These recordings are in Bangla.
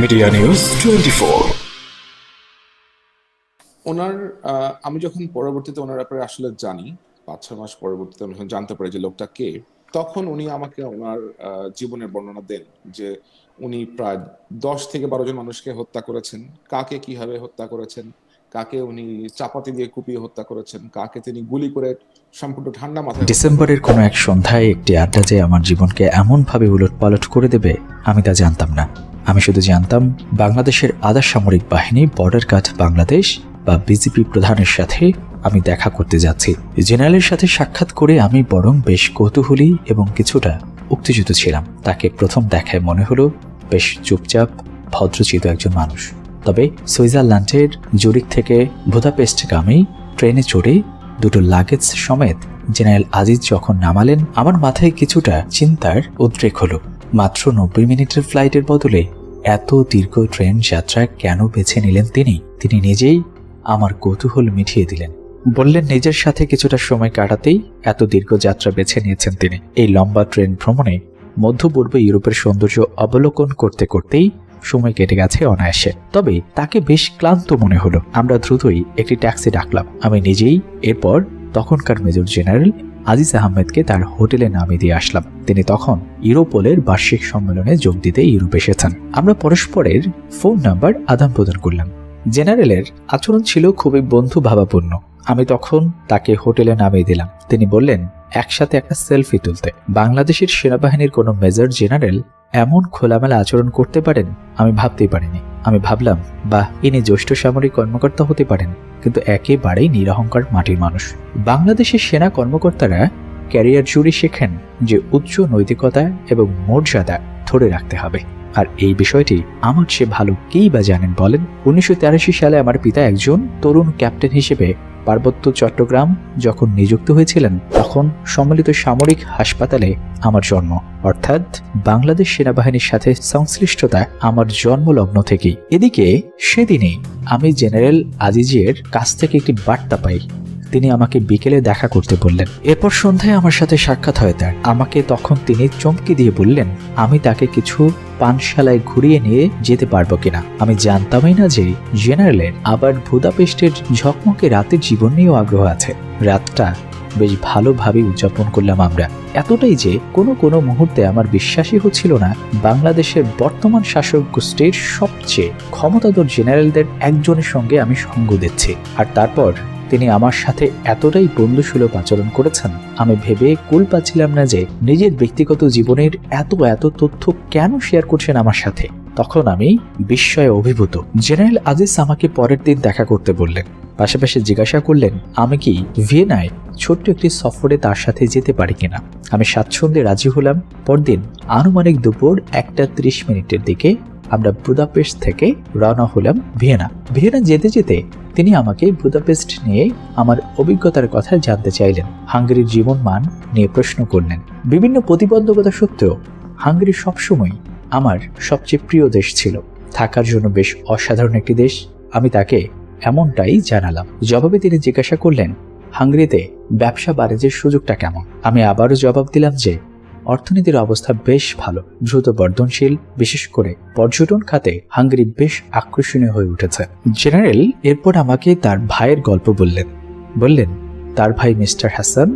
Media news 24। ওনার আমি যখন পরবর্তীতে ওনার ব্যাপারে আসলে জানি, 5-6 মাস পরবর্তীতে আমি যখন জানতে পারি যে লোকটা কে, তখন উনি আমাকে ওনার জীবনের বর্ণনা দেন যে উনি প্রায় 10 থেকে 12 জন মানুষকে হত্যা করেছেন। কাকে কিভাবে হত্যা করেছেন, কাকে উনি চাপাতি দিয়ে কুপিয়ে হত্যা করেছেন, কাকে তিনি গুলি করে সম্পূর্ণ ঠান্ডা মাথায়। ডিসেম্বরের কোনো এক সন্ধ্যায় একটি আড্ডা যে আমার জীবনকে এমনভাবে উলটপালট করে দেবে আমি তা জানতাম না। আমি শুধু জানতাম বাংলাদেশের আধা সামরিক বাহিনী বর্ডার গার্ড বাংলাদেশ বা বিজিপি প্রধানের সাথে আমি দেখা করতে যাচ্ছি। জেনারেলের সাথে সাক্ষাৎ করে আমি বরং বেশ কৌতূহলী এবং কিছুটা উত্তেজিত ছিলাম। তাকে প্রথম দেখায় মনে হলো বেশ চুপচাপ ভদ্রচিত একজন মানুষ। তবে সুইজারল্যান্ডের জুরিক থেকে বুদাপেস্টগামী ট্রেনে চড়ে দুটো লাগেজ সমেত জেনারেল আজিজ যখন নামালেন, আমার মাথায় কিছুটা চিন্তার উদ্রেক হলো। মাত্র 90 মিনিটের ফ্লাইটের বদলে এত দীর্ঘ ট্রেন যাত্রা কেন বেছে নিলেন তিনি নিজেই আমার কৌতূহল মিটিয়ে দিলেন। বললেন নিজের সাথে কিছুটা সময় কাটাতেই এত দীর্ঘ যাত্রা বেছে নিয়েছেন তিনি। এই লম্বা ট্রেন ভ্রমণে মধ্যপূর্ব ইউরোপের সৌন্দর্য অবলোকন করতে করতেই সময় কেটে গেছে অনায়াসে। তবে তাকে বেশ ক্লান্ত মনে হলো। আমরা দ্রুতই একটি ট্যাক্সি ডাকলাম। আমি নিজেই এরপর তখনকার মেজর জেনারেল আজিজ আহমেদকে তার হোটেলে নামিয়ে দিয়ে আসলাম। তিনি তখন ইউরোপোলের বার্ষিক সম্মেলনে যোগ দিতে ইউরোপ এসেছেন। আমরা পরস্পরের ফোন নাম্বার আদান প্রদান করলাম। জেনারেলের আচরণ ছিল খুবই বন্ধু ভাবাপূর্ণ। আমি তখন তাকে হোটেলে নামিয়ে দিলাম। তিনি বললেন একসাথে একটা সেলফি তুলতে। বাংলাদেশের সেনাবাহিনীর কোনো মেজর জেনারেল এমন খোলামেলা আচরণ করতে পারেন আমি ভাবতেই পারিনি। আমি ভাবলাম বাহ, ইনি জ্যেষ্ঠ সামরিক কর্মকর্তা হতে পারেন, কিন্তু একেবারেই নিরহংকার মাটির মানুষ। বাংলাদেশের সেনা কর্মকর্তারা ক্যারিয়ার জুড়ে শেখেন যে উচ্চ নৈতিকতা এবং মর্যাদা ধরে রাখতে হবে। আর এই বিষয়টি আমার চেয়ে ভালো কেই বা জানেন বলেন? 1983 সালে আমার পিতা একজন তরুণ ক্যাপ্টেন হিসেবে পার্বত্য চট্টগ্রাম যখন নিযুক্ত হয়েছিলেন, তখন সম্মিলিত সামরিক হাসপাতালে আমার জন্ম। অর্থাৎ বাংলাদেশ সেনাবাহিনীর সাথে সংশ্লিষ্টতা আমার জন্মলগ্ন থেকেই। এদিকে সেদিনই আমি জেনারেল আজিজের কাছ থেকে একটি বার্তা পাই। তিনি আমাকে বিকেলে দেখা করতে বললেন। এরপর সন্ধ্যায় আমার সাথে সাক্ষাৎ হয় তার। আমাকে তখন তিনি চমকে দিয়ে বললেন আমি তাকে কিছু পানশালায় ঘুরিয়ে নিয়ে যেতে পারবো কিনা। আমি জানতামই না যে জেনারেলের আবার বুদাপেস্টের ঝকমকে রাতের জীবন নিয়েও আগ্রহ আছে। রাতটা বেশ ভালোভাবে উদযাপন করলাম আমরা। এতটাই যে কোনো মুহূর্তে আমার বিশ্বাসই হচ্ছিল না বাংলাদেশের বর্তমান শাসক গোষ্ঠীর সবচেয়ে ক্ষমতাধর জেনারেলদের একজনের সঙ্গে আমি সঙ্গ দিচ্ছি। আর তারপর তিনি আমার সাথে এতটাই বন্ধুসুলভ আচরণ করেছেন, আমি ভেবে কুল পাচ্ছিলাম না যে নিজের ব্যক্তিগত জীবনের এত তথ্য কেন শেয়ার করছেন আমার সাথে। তখন আমি বিস্ময়ে অভিভূত। জেনারেল আজিজ আমাকে পরের দিন দেখা করতে বললেন। পাশাপাশি জিজ্ঞাসা করলেন আমি কি ভিয়েনায় ছোট্ট একটি সফরে তার সাথে যেতে পারি কিনা। আমি স্বাচ্ছন্দ্যে রাজি হলাম। পরদিন আনুমানিক দুপুর 1:30 দিকে আমরা বুদাপেস্ট থেকে রওনা হলাম ভিয়েনা যেতে যেতে তিনি আমাকে বুদাপেস্ট নিয়ে আমার অভিজ্ঞতার কথা জানতে চাইলেন। হাঙ্গেরির জীবন মান নিয়ে প্রশ্ন করলেন। বিভিন্ন প্রতিবন্ধকতা সত্ত্বেও হাঙ্গেরি সবসময় আমার সবচেয়ে প্রিয় দেশ ছিল। থাকার জন্য বেশ অসাধারণ একটি দেশ। আমি তাকে এমনটাই জানালাম। জবাবে তিনি জিজ্ঞাসা করলেন হাঙ্গেরিতে ব্যবসা বাণিজ্যের সুযোগটা কেমন। আমি আবারও জবাব দিলাম যে অর্থনীতির অবস্থা বেশ ভালো, দ্রুত বর্ধনশীল। বিশেষ করে পর্যটন খাতে হাঙ্গেরি বেশ আকর্ষণীয় হয়ে উঠেছে। জেনারেল এরপর আমাকে তার ভাইয়ের গল্প বললেন তার ভাই মিস্টার হাসান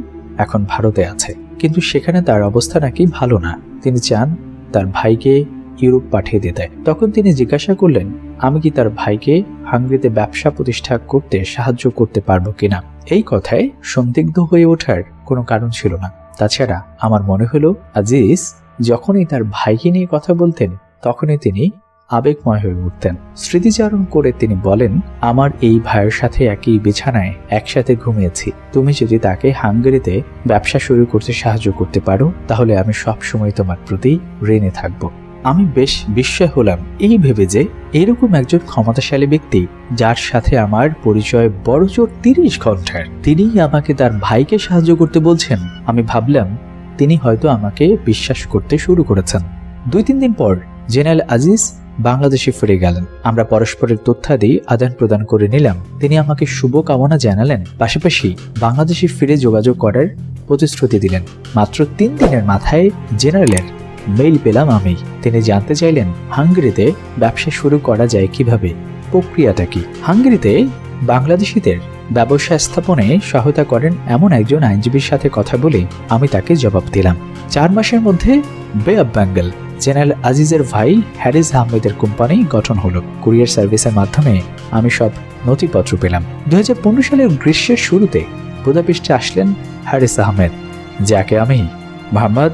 এখন ভারতে আছে, কিন্তু সেখানে তার অবস্থা নাকি ভালো না। তিনি চান তার ভাইকে ইউরোপ পাঠিয়ে দিতে। তখন তিনি জিজ্ঞাসা করলেন আমি কি তার ভাইকে হাঙ্গেরিতে ব্যবসা প্রতিষ্ঠা করতে সাহায্য করতে পারবো কিনা। এই কথায় সন্দিগ্ধ হয়ে ওঠার কোনো কারণ ছিল না। তাছাড়া আমার মনে হলো আজিজ যখনই তার ভাইকে নিয়ে কথা বলতেন তখনই তিনি আবেগময় হয়ে উঠতেন। স্মৃতিচারণ করে তিনি বলেন আমার এই ভাইয়ের সাথে একই বিছানায় একসাথে ঘুমিয়েছি। তুমি যদি তাকে হাঙ্গেরিতে ব্যবসা শুরু করতে সাহায্য করতে পারো তাহলে আমি সবসময় তোমার প্রতি ঋণী থাকবো। আমি বেশ বিস্ময় হলাম এই ভেবে যে এরকম একজন ক্ষমতাশালী ব্যক্তি যার সাথে আমার পরিচয় বড়জোর 30 ঘন্টার, তিনিই আমাকে তার ভাইকে সাহায্য করতে বলছেন। আমি ভাবলাম তিনি হয়তো আমাকে বিশ্বাস করতে শুরু করেছেন। 2-3 দিন পর জেনারেল আজিজ বাংলাদেশে ফিরে গেলেন। আমরা পরস্পরের তথ্যাদি আদান প্রদান করে নিলাম। তিনি আমাকে শুভকামনা জানালেন, পাশাপাশি বাংলাদেশে ফিরে যোগাযোগ করার প্রতিশ্রুতি দিলেন। মাত্র 3 দিনের মাথায় জেনারেলের মেইল পেলাম আমি। তিনি জানতে চাইলেন হাঙ্গেরিতে ব্যবসা শুরু করা যায় কিভাবে, প্রক্রিয়াটা কি। হাঙ্গেরিতে বাংলাদেশিদের ব্যবসা স্থাপনে সহায়তা করেন এমন একজন আইনজীবীর সাথে কথা বলে আমি তাকে জবাব দিলাম। 4 মাসের মধ্যে বে অব বেঙ্গল জেনারেল আজিজের ভাই হ্যারিস আহমেদের কোম্পানি গঠন হলো। কুরিয়ার সার্ভিসের মাধ্যমে আমি সব নথিপত্র পেলাম। 2015 সালের গ্রীষ্মের শুরুতে বুদাপেস্টে আসলেন হ্যারিস আহমেদ, যাকে আমি মোহাম্মদ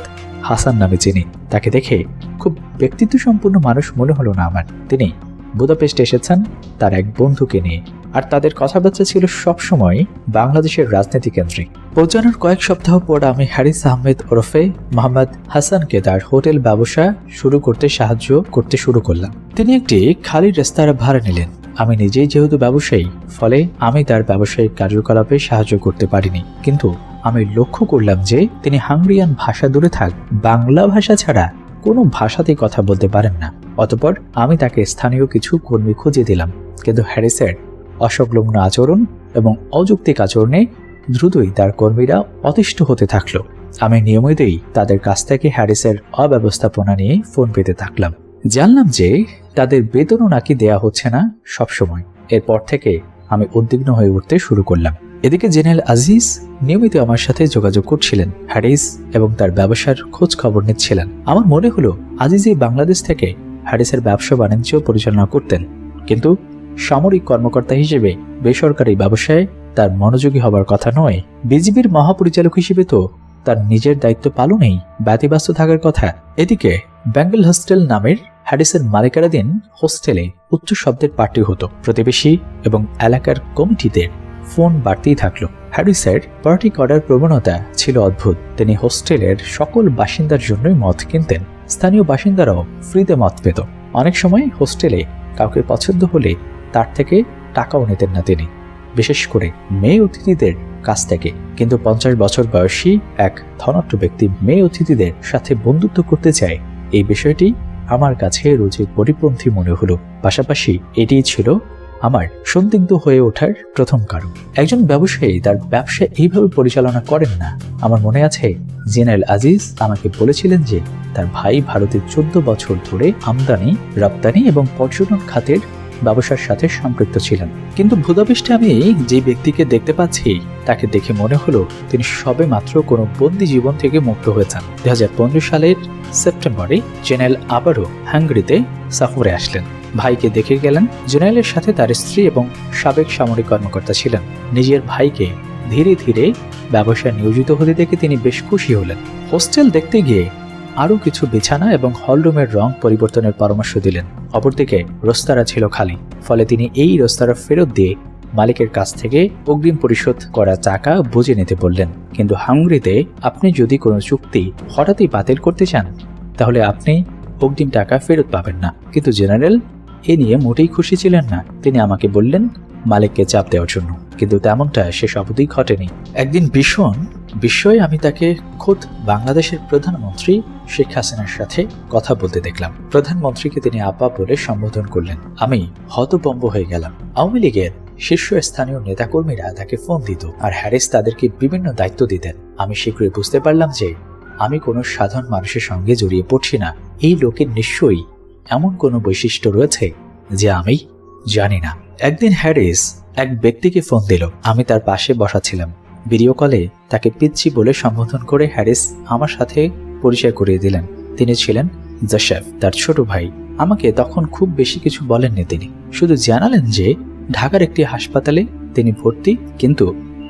হাসান নামে চিনি। তাকে দেখে খুব ব্যক্তিত্ব সম্পন্ন মানুষ মনে হলো না আমার। তিনি বুদাপেস্টে এসেছেন তার এক বন্ধুকে নিয়ে, আর তাদের কথাবার্তা ছিল সবসময় বাংলাদেশের রাজনীতি কেন্দ্রিক। পৌঁছানোর কয়েক সপ্তাহ পর আমি হ্যারিস আহমেদ ওরফে মোহাম্মদ হাসানকে তার হোটেল ব্যবসা শুরু করতে সাহায্য করতে শুরু করলাম। তিনি একটি খালি রেস্তোরাঁ ভাড়া নিলেন। আমি নিজেই যেহেতু ব্যবসায়ী, ফলে আমি তার ব্যবসায়িক কার্যকলাপে সাহায্য করতে পারিনি, কিন্তু আমি লক্ষ্য করলাম যে তিনি হাঙ্গেরিয়ান ভাষা দূরে থাক, বাংলা ভাষা ছাড়া কোনো ভাষাতেই কথা বলতে পারেন না। অতঃপর আমি তাকে স্থানীয় কিছু কর্মী খুঁজে দিলাম, কিন্তু হ্যারিসের অসংলগ্ন আচরণ এবং অযৌক্তিক আচরণে দ্রুতই তার কর্মীরা অতিষ্ঠ হতে থাকলো। আমি নিয়মিতই তাদের কাছ থেকে হ্যারিসের অব্যবস্থাপনা নিয়ে ফোন পেতে থাকলাম। জানলাম যে তাদের বেতনও নাকি দেয়া হচ্ছে না সবসময়। এরপর থেকে আমি উদ্বিগ্ন হয়ে উঠতে শুরু করলাম। এদিকে জেনারেল আজিজ নিয়মিত আমার সাথে যোগাযোগ করছিলেন, হ্যারিস এবং তার ব্যবসার খোঁজ খবর নিচ্ছিলেন। আমার মনে হলো আজিজই বাংলাদেশ থেকে হ্যারিসের ব্যবসা বাণিজ্য পরিচালনা করতেন, কিন্তু সামরিক কর্মকর্তা হিসেবে বেসরকারি ব্যবসায় তার মনোযোগী হবার কথা নয়। বিজিবির মহাপরিচালক হিসেবে তো তার নিজের দায়িত্ব পালনেই ব্যতিব্যস্ত থাকার কথা। এদিকে বেঙ্গল হোস্টেল নামের হ্যারিসের মালিকানাধীন হোস্টেলে উচ্চ শব্দের পার্টি হতো। প্রতিবেশী এবং এলাকার কমিটিদের ফোন বাড়তেই থাকলো। হ্যারিসের পার্টি করার প্রবণতা ছিল অদ্ভুত। তিনি হোস্টেলের সকল বাসিন্দার জন্যই মদ কিনতেন। স্থানীয় বাসিন্দারাও ফ্রিতে মদ পেত। অনেক সময় হোস্টেলে কাউকে পছন্দ হলে তার থেকে টাকাও নিতেন না তিনি, বিশেষ করে মেয়ে অতিথিদের কাছ থেকে। কিন্তু 50 বছর বয়সী এক ধনাঢ্য ব্যক্তি মেয়ে অতিথিদের সাথে বন্ধুত্ব করতে চায়, এই বিষয়টি আমার কাছে রুচির পরিপন্থী মনে হলো। পাশাপাশি এটিই ছিল আমার সন্দিগ্ধ হয়ে ওঠার প্রথম কারণ। একজন ব্যবসায়ী তার ব্যবসা এইভাবে পরিচালনা করেন না। আমার মনে আছে জেনারেল আজিজ আমাকে বলেছিলেন যে তার ভাই ভারতে 14 বছর ধরে আমদানি, রপ্তানি এবং পর্যটন খাতের ব্যবসার সাথে সম্পৃক্ত ছিলেন। কিন্তু বুদাপেস্টে আমি যে ব্যক্তিকে দেখতে পাচ্ছি তাকে দেখে মনে হলো তিনি সবে মাত্র কোনো বন্দি জীবন থেকে মুক্ত হয়েছেন। 2015 সালের সেপ্টেম্বরে জেনারেল আবারও হাঙ্গেরিতে সফরে আসলেন। ভাইকে দেখে গেলেন। জেনারেলের সাথে তার স্ত্রী এবং সাবেক সামরিক কর্মকর্তা ছিলেন। নিজের ভাইকে ধীরে ধীরে ব্যবসায় নিয়োজিত হতে দেখে তিনি বেশ খুশি হলেন। হোস্টেল দেখতে গিয়ে আরও কিছু বিছানা এবং হলরুমের রং পরিবর্তনের পরামর্শ দিলেন। অপরদিকে রেস্তোরাঁ ছিল খালি, ফলে তিনি এই রেস্তোরাঁ ফেরত দিয়ে মালিকের কাছ থেকে অগ্রিম পরিশোধ করা টাকা বুঝে নিতে বললেন। কিন্তু হাঙ্গেরিতে আপনি যদি কোনো চুক্তি হঠাৎই বাতিল করতে চান, তাহলে আপনি অগ্রিম টাকা ফেরত পাবেন না। কিন্তু জেনারেল এ নিয়ে মোটেই খুশি ছিলেন না। তিনি আমাকে বললেন মালিককে চাপ দেওয়ার জন্য, কিন্তু তেমনটা শেষ অবধি ঘটেনি। একদিন ভীষণ বিস্ময়ে আমি তাকে খোদ বাংলাদেশের প্রধানমন্ত্রী শেখ হাসিনার সাথে কথা বলতে দেখলাম। প্রধানমন্ত্রীকে তিনি আপা বলে সম্বোধন করলেন। আমি হতভম্ব হয়ে গেলাম। আওয়ামী লীগের শীর্ষস্থানীয় নেতাকর্মীরা তাকে ফোন দিত, আর হ্যারিস তাদেরকে বিভিন্ন দায়িত্ব দিতেন। আমি শীঘ্রই বুঝতে পারলাম যে আমি কোনো সাধারণ মানুষের সঙ্গে জড়িয়ে পড়ছি না। এই লোকের নিশ্চয়ই এমন কোনো বৈশিষ্ট্য রয়েছে যে আমি জানি না। একদিন হ্যারিস এক ব্যক্তিকে ফোন দিল। আমি তার পাশে বসা ছিলাম। ভিডিও কলে তাকে পিচ্চি বলে সম্বোধন করে হ্যারিস আমার সাথে পরিচয় করিয়ে দিলেন। তিনি ছিলেন জোসেফ, তার ছোট ভাই। আমাকে তখন খুব বেশি কিছু বলেননি। তিনি শুধু জানালেন যে ঢাকার একটি হাসপাতালে তিনি ভর্তি, কিন্তু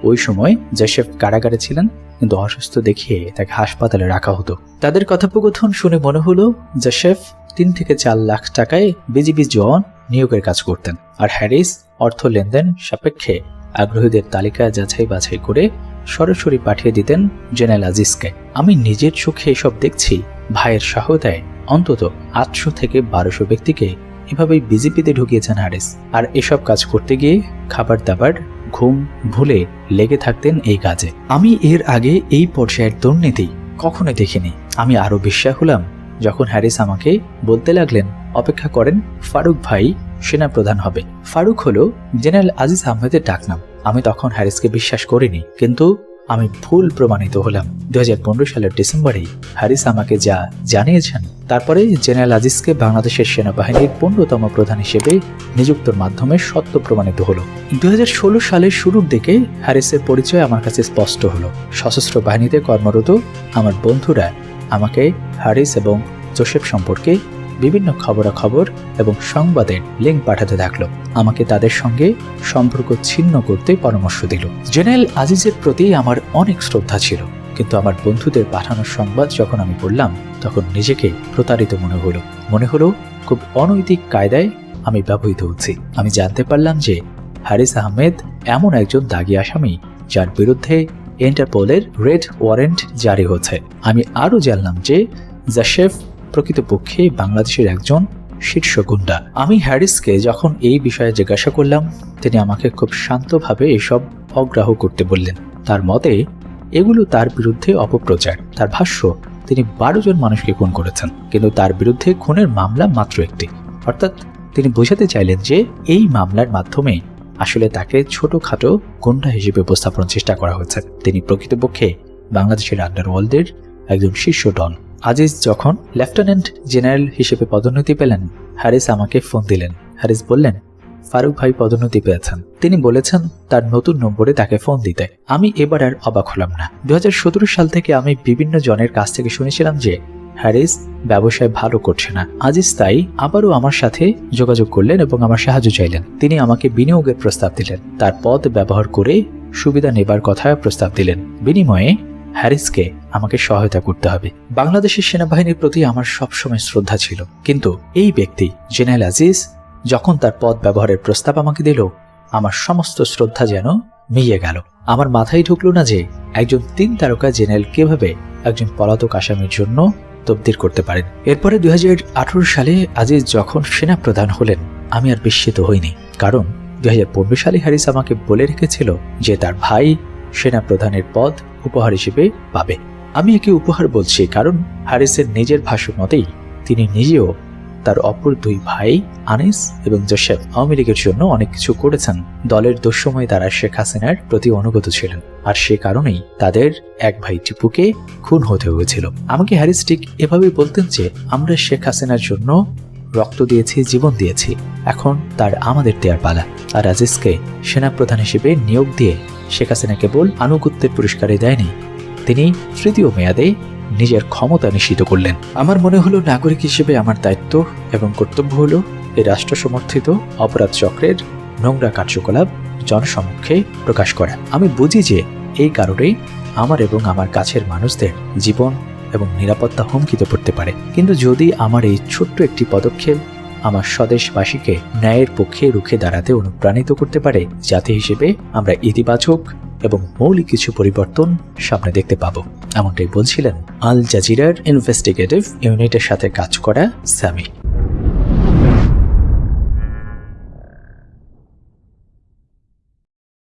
ওই সময় জোসেফ কারাগারে ছিলেন, কিন্তু অসুস্থ দেখিয়ে তাকে হাসপাতালে রাখা হতো। তাদের কথোপকথন শুনে মনে হলো জোসেফ 3 থেকে 4 লাখ টাকায় বিজিবি জওয়ান নিয়োগের কাজ করতেন, আর হ্যারিস অর্থ লেনদেন সাপেক্ষে আগ্রহীদের তালিকা যাচাই বাছাই করে সরাসরি পাঠিয়ে দিতেন জেনারেল আজিজকে। আমি নিজের চোখে এসব দেখছি। ভাইয়ের সহায়তায় অন্তত 800 থেকে 1200 ব্যক্তিকে এভাবেই বিজেপিতে ঢুকিয়েছেন হ্যারিস। আর এসব কাজ করতে গিয়ে খাবার দাবার, ঘুম ভুলে লেগে থাকতেন এই কাজে। আমি এর আগে এই পর্যায়ের দুর্নীতি কখনোই দেখিনি। আমি আরো বিশ্বাস হলাম যখন হ্যারিস আমাকে বলতে লাগলেন, অপেক্ষা করেন, ফারুক ভাই সেনা প্রধান হবে। ফারুক হলো জেনারেল আজিজ আহমেদের ডাকনাম। আমি তখন হ্যারিসকে বিশ্বাস করিনি, কিন্তু আমি ভুল প্রমাণিত হলাম। 2015 সালের ডিসেম্বরে হ্যারিস আমাকে যা জানিয়েছেন, তারপরে জেনারেল আজিজকে বাংলাদেশের সেনাবাহিনীর 15তম প্রধান হিসেবে নিযুক্তর মাধ্যমে সত্য প্রমাণিত হলো। 2016 সালের শুরুর দিকে হ্যারিসের পরিচয় আমার কাছে স্পষ্ট হলো। সশস্ত্র বাহিনীতে কর্মরত আমার বন্ধুরা আমাকে হ্যারিস এবং জোসেফ সম্পর্কে বিভিন্ন খবরাখবর এবং সংবাদের লিঙ্ক পাঠাতে থাকলো। আমাকে তাদের সঙ্গে সম্পর্ক ছিন্ন করতে পরামর্শ দিল। জেনারেল আজিজের প্রতি আমার অনেক শ্রদ্ধা ছিল, কিন্তু আমার বন্ধুদের পাঠানো সংবাদ যখন আমি পড়লাম, তখন নিজেকে প্রতারিত মনে হলো খুব অনৈতিক কায়দায় আমি ব্যবহৃত হচ্ছি। আমি জানতে পারলাম যে হ্যারিস আহমেদ এমন একজন দাগী আসামি যার বিরুদ্ধে ইন্টারপোলের রেড ওয়ারেন্ট জারি হচ্ছে। আমি আরও জানলাম যে জোসেফ প্রকৃতপক্ষে বাংলাদেশের একজন শীর্ষ গুন্ডা। আমি হ্যারিসকে যখন এই বিষয়ে জিজ্ঞাসা করলাম, তিনি আমাকে খুব শান্তভাবে এসব অগ্রাহ্য করতে বললেন। তার মতে এগুলো তার বিরুদ্ধে অপপ্রচার। তার ভাষ্য, তিনি 12 জন মানুষকে খুন করেছেন, কিন্তু তার বিরুদ্ধে খুনের মামলা মাত্র একটি। অর্থাৎ তিনি বোঝাতে চাইলেন যে এই মামলার মাধ্যমে আসলে তাকে ছোটখাটো গুন্ডা হিসেবে উপস্থাপনের চেষ্টা করা হয়েছে। তিনি প্রকৃতপক্ষে বাংলাদেশের আন্ডারওয়ার্ল্ডের একজন শীর্ষ ডন। আজিজ যখন লেফটেন্যান্ট জেনারেল হিসেবে পদোন্নতি পেলেন, হ্যারিস আমাকে ফোন দিলেন। হ্যারিস বললেন, ফারুক ভাই পদোন্নতি পেয়েছেন। তিনি বলেছেন তার নতুন নম্বরে তাকে ফোন দিতে। আমি এবার আর অবাক হলাম না। 2017 সাল থেকে আমি বিভিন্ন জনের কাছ থেকে শুনেছিলাম যে হ্যারিস ব্যবসায় ভালো করছে না। আজিজ তাই আবারও আমার সাথে যোগাযোগ করলেন এবং আমার সাহায্য চাইলেন। তিনি আমাকে বিনিয়োগের প্রস্তাব দিলেন। তার পদ ব্যবহার করে সুবিধা নেবার কথা প্রস্তাব দিলেন। বিনিময়ে হ্যারিসকে আমাকে সহায়তা করতে হবে। বাংলাদেশের সেনাবাহিনীর প্রতি আমার সবসময় শ্রদ্ধা ছিল, কিন্তু এই ব্যক্তি জেনারেল আজিজ যখন তার পদ ব্যবহারের প্রস্তাব আমাকে দিল, আমার সমস্ত শ্রদ্ধা যেন মিলিয়ে গেল। আমার মাথায় ঢুকলো না যে একজন 3 তারকা জেনারেল কিভাবে একজন পলাতক আসামির জন্য তবদির করতে পারেন। এরপরে 2018 সালে আজিজ যখন সেনা প্রধান হলেন, আমি আর বিস্মিত হইনি, কারণ 2015 সালে হ্যারিস আমাকে বলে রেখেছিল যে তার ভাই সেনা প্রধানের পদ উপহার হিসেবে পাবে। আমি একে উপহার বলছি কারণ হ্যারিসের নিজের ভাষ্য মতেই তিনি নিজেও তার অপর 2 ভাই আনিস এবং জোসেফ আওয়ামী লীগের জন্য অনেক কিছু করেছেন। দলের দুঃসময়ে তারা শেখ হাসিনার প্রতি অনুগত ছিলেন, আর সে কারণেই তাদের এক ভাই টিপুকে খুন হতে হয়েছিল। আমাকে হ্যারিস ঠিক এভাবেই বলতেন যে আমরা শেখ হাসিনার জন্য রক্ত দিয়েছি, জীবন দিয়েছি, এখন তার আমাদের দেয়ার পালা। আর আজিজকে সেনাপ্রধান হিসেবে নিয়োগ দিয়ে শেখ হাসিনা কেবল আনুগত্যের পুরস্কারই দেয়নি, তিনি 3য় মেয়াদে নিজের ক্ষমতা নিশ্চিত করলেন। আমার মনে হলো নাগরিক হিসেবে আমার দায়িত্ব এবং কর্তব্য হলো এই রাষ্ট্র সমর্থিত অপরাধ চক্রের নোংরা কার্যকলাপ জনসমক্ষে প্রকাশ করা। আমি বুঝি যে এই কারণেই আমার এবং আমার কাছের মানুষদের জীবন এবং নিরাপত্তা হুমকিতে পড়তে পারে। কিন্তু যদি আমার এই ছোট্ট একটি পদক্ষেপ আমার স্বদেশবাসীকে ন্যায়ের পক্ষে রুখে দাঁড়াতে অনুপ্রাণিত করতে পারে, জাতি হিসেবে আমরা ইতিবাচক এবং মৌলিক কিছু পরিবর্তন সামনে দেখতে পাবো। এমনটাই বলছিলেন আল জাজিরার ইনভেস্টিগেটিভ ইউনিটের সাথে কাজ করা সামি।